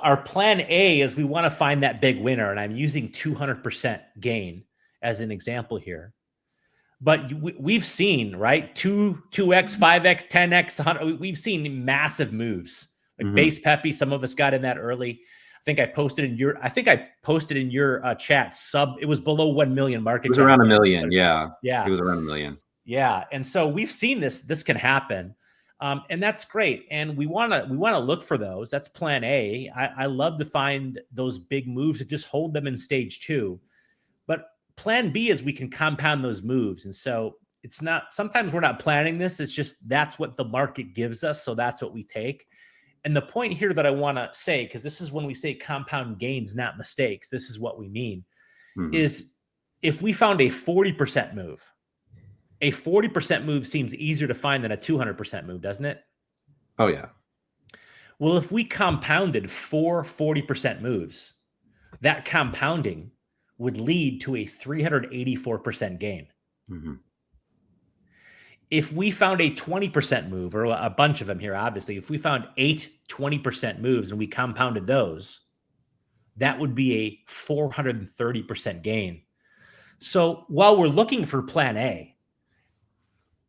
Our plan A is we want to find that big winner, and I'm using 200% gain as an example here. But we've seen, right, 2x, 5x, 10x, 100. We've seen massive moves. Like base Peppy, some of us got in that early. I think I posted in your chat it was below 1 million market cap. It was around 1 million. Yeah. Yeah. It was around 1 million. Yeah. And so we've seen this can happen. And that's great. And we want to look for those. That's plan A. I love to find those big moves and just hold them in stage 2. But plan B is we can compound those moves. And so it's not, sometimes we're not planning this. It's just, that's what the market gives us. So that's what we take. And the point here that I want to say, because this is when we say compound gains, not mistakes, this is what we mean, is if we found a 40% move, a 40% move seems easier to find than a 200% move, doesn't it? Oh, yeah. Well, if we compounded 4 40% moves, that compounding would lead to a 384% gain. If we found a 20% move, or a bunch of them here, obviously, if we found 8 20% moves and we compounded those, that would be a 430% gain. So while we're looking for plan A,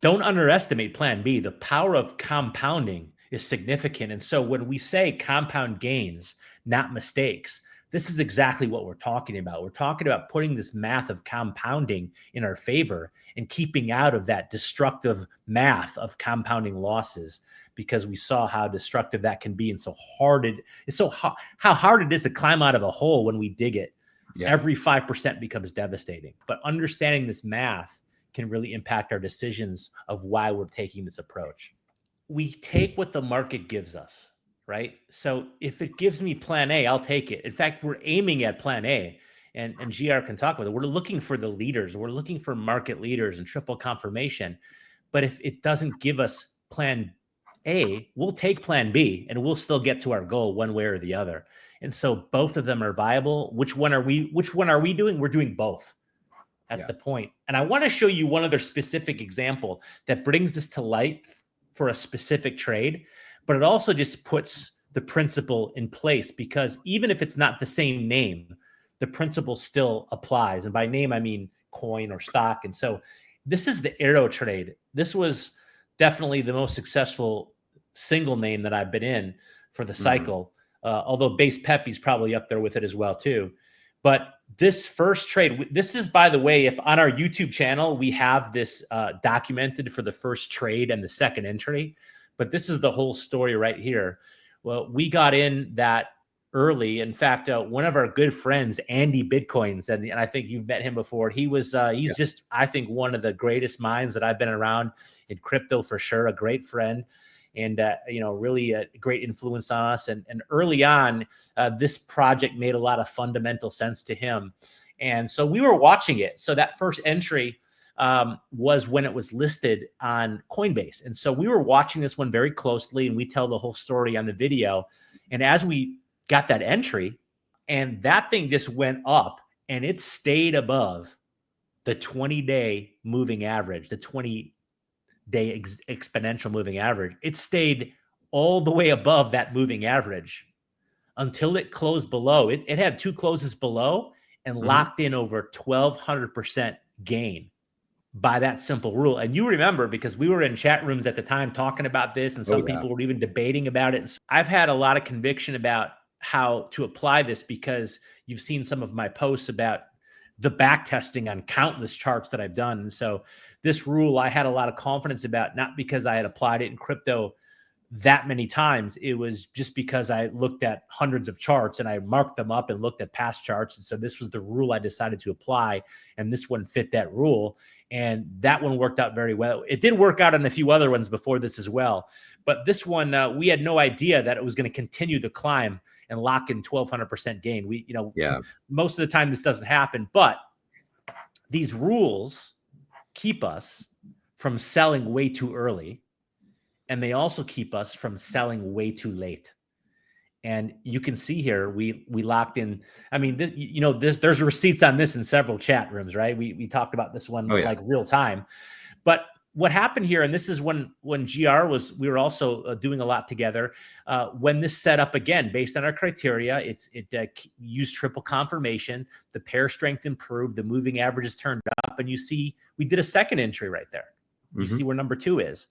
don't underestimate plan B. The power of compounding is significant. And so when we say compound gains, not mistakes, this is exactly what we're talking about. We're talking about putting this math of compounding in our favor and keeping out of that destructive math of compounding losses, because we saw how destructive that can be and how hard it is to climb out of a hole when we dig it. Yeah. Every 5% becomes devastating. But understanding this math can really impact our decisions of why we're taking this approach. We take what the market gives us. Right. So if it gives me plan A, I'll take it. In fact, we're aiming at plan A, and GR can talk about it. We're looking for the leaders. We're looking for market leaders and triple confirmation. But if it doesn't give us plan A, we'll take plan B and we'll still get to our goal one way or the other. And so both of them are viable. Which one are we doing? We're doing both. That's the point. And I want to show you one other specific example that brings this to light for a specific trade. But it also just puts the principle in place, because even if it's not the same name, the principle still applies. And by name, I mean coin or stock. And so this is the AERO trade. This was definitely the most successful single name that I've been in for the cycle, although base Peppy's probably up there with it as well too. But this first trade, this is, by the way, if on our YouTube channel, we have this documented for the first trade and the second entry. But this is the whole story right here. Well, we got in that early. In fact, one of our good friends, Andy Bitcoins, and I think you've met him before. He's just, I think, one of the greatest minds that I've been around in crypto for sure. A great friend, and really a great influence on us. And early on, this project made a lot of fundamental sense to him, and so we were watching it. So that first entry was when it was listed on Coinbase. And so we were watching this one very closely, and we tell the whole story on the video. And as we got that entry, and that thing just went up, and it stayed above the 20-day moving average, the 20-day exponential moving average. It stayed all the way above that moving average until it closed below. It had 2 closes below and locked in over 1,200% gain by that simple rule. And you remember, because we were in chat rooms at the time talking about this, and some people were even debating about it. And so I've had a lot of conviction about how to apply this, because you've seen some of my posts about the back testing on countless charts that I've done. And so this rule I had a lot of confidence about, not because I had applied it in crypto that many times. It was just because I looked at hundreds of charts and I marked them up and looked at past charts. And so this was the rule I decided to apply, and this one fit that rule. And that one worked out very well. It did work out on a few other ones before this as well. But this one, we had no idea that it was going to continue to climb and lock in 1,200% gain. Most of the time this doesn't happen, but these rules keep us from selling way too early. And they also keep us from selling way too late. And you can see here, we locked in. I mean, there's receipts on this in several chat rooms, right? We talked about this one like real time. But what happened here, and this is when we were also doing a lot together. When this set up again, based on our criteria, it used triple confirmation. The pair strength improved. The moving averages turned up, and you see we did a second entry right there. You see where number 2 is.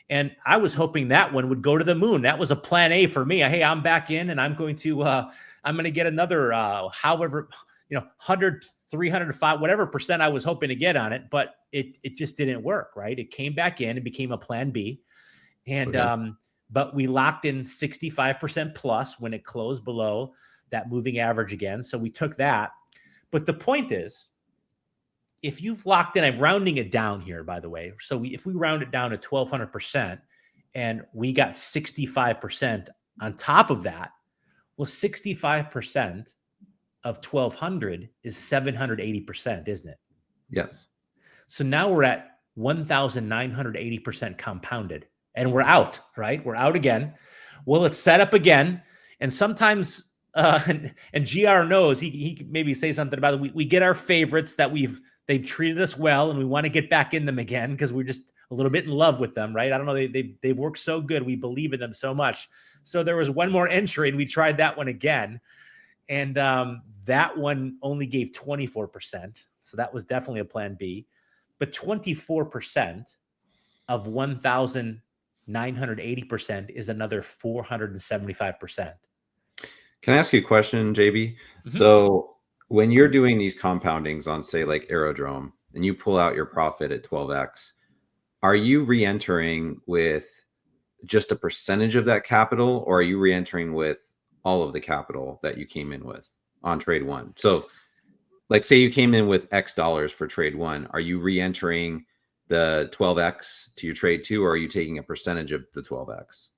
And I was hoping that one would go to the moon. That was a plan A for me. Hey, I'm back in, and I'm going to get another however, 100, 305, whatever percent I was hoping to get on it, but it just didn't work, right? It came back in and became a plan B. And but we locked in 65% plus when it closed below that moving average again. So we took that. But the point is, if you've locked in, I'm rounding it down here, by the way. So if we round it down to 1,200% and we got 65% on top of that, well, 65% of 1,200 is 780%, isn't it? Yes. So now we're at 1,980% compounded, and we're out, right? We're out again. Well, it's set up again. And sometimes, and GR knows, he maybe say something about it. We get our favorites that they've treated us well, and we want to get back in them again because we're just a little bit in love with them, right? I don't know. They've worked so good. We believe in them so much. So there was one more entry, and we tried that one again. And that one only gave 24%. So that was definitely a plan B. But 24% of 1,980% is another 475%. Can I ask you a question, JB? So when you're doing these compoundings on, say, like Aerodrome, and you pull out your profit at 12x, are you re-entering with just a percentage of that capital, or are you re-entering with all of the capital that you came in with on trade 1? So like, say you came in with X dollars for trade 1, are you re-entering the 12x to your trade 2, or are you taking a percentage of the 12x?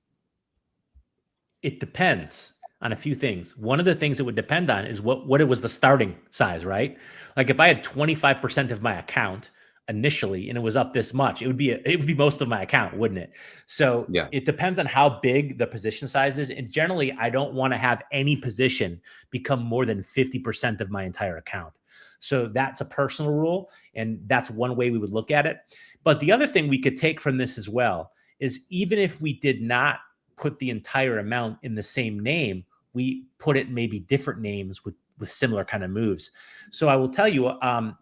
It depends on a few things. One of the things it would depend on is what it was the starting size, right? Like if I had 25% of my account initially and it was up this much, it would be most of my account, wouldn't it? So yeah, it depends on how big the position size is. And generally, I don't want to have any position become more than 50% of my entire account. So that's a personal rule, and that's one way we would look at it. But the other thing we could take from this as well is, even if we did not put the entire amount in the same name, we put it maybe different names with similar kind of moves. So I will tell you,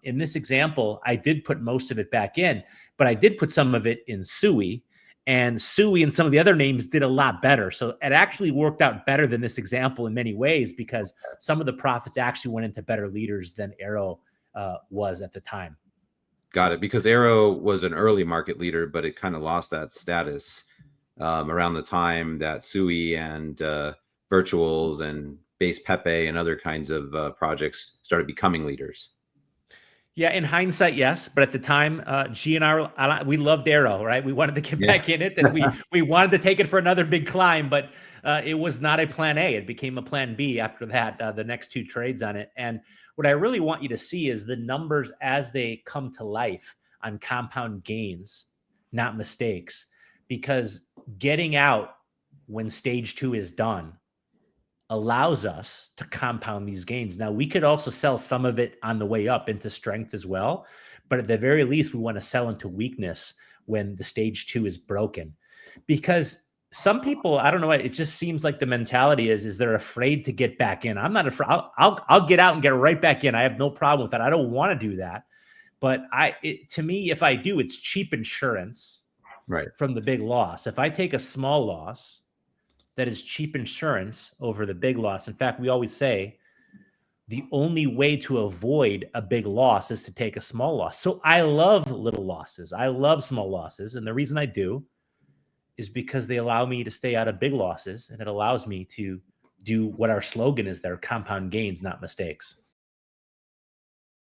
in this example, I did put most of it back in, but I did put some of it in SUI, and SUI and some of the other names did a lot better. So it actually worked out better than this example in many ways, because some of the profits actually went into better leaders than AERO was at the time. Got it. Because AERO was an early market leader, but it kind of lost that status around the time that SUI and virtuals and base Pepe and other kinds of projects started becoming leaders. Yeah, in hindsight, yes. But at the time, G and I, we loved AERO, right? We wanted to get back in it, and we wanted to take it for another big climb, but it was not a plan A. It became a plan B after that, the next 2 trades on it. And what I really want you to see is the numbers as they come to life on compound gains, not mistakes, because getting out when stage 2 is done allows us to compound these gains. Now, we could also sell some of it on the way up into strength as well, but at the very least, we want to sell into weakness when the stage 2 is broken. Because some people, I don't know, it just seems like the mentality is they're afraid to get back in. I'm not afraid. I'll get out and get right back in. I have no problem with that. I don't want to do that. But to me, if I do, it's cheap insurance, right, from the big loss. If I take a small loss, that is cheap insurance over the big loss. In fact, we always say the only way to avoid a big loss is to take a small loss. So I love little losses. I love small losses. And the reason I do is because they allow me to stay out of big losses, and it allows me to do what our slogan is there: compound gains, not mistakes.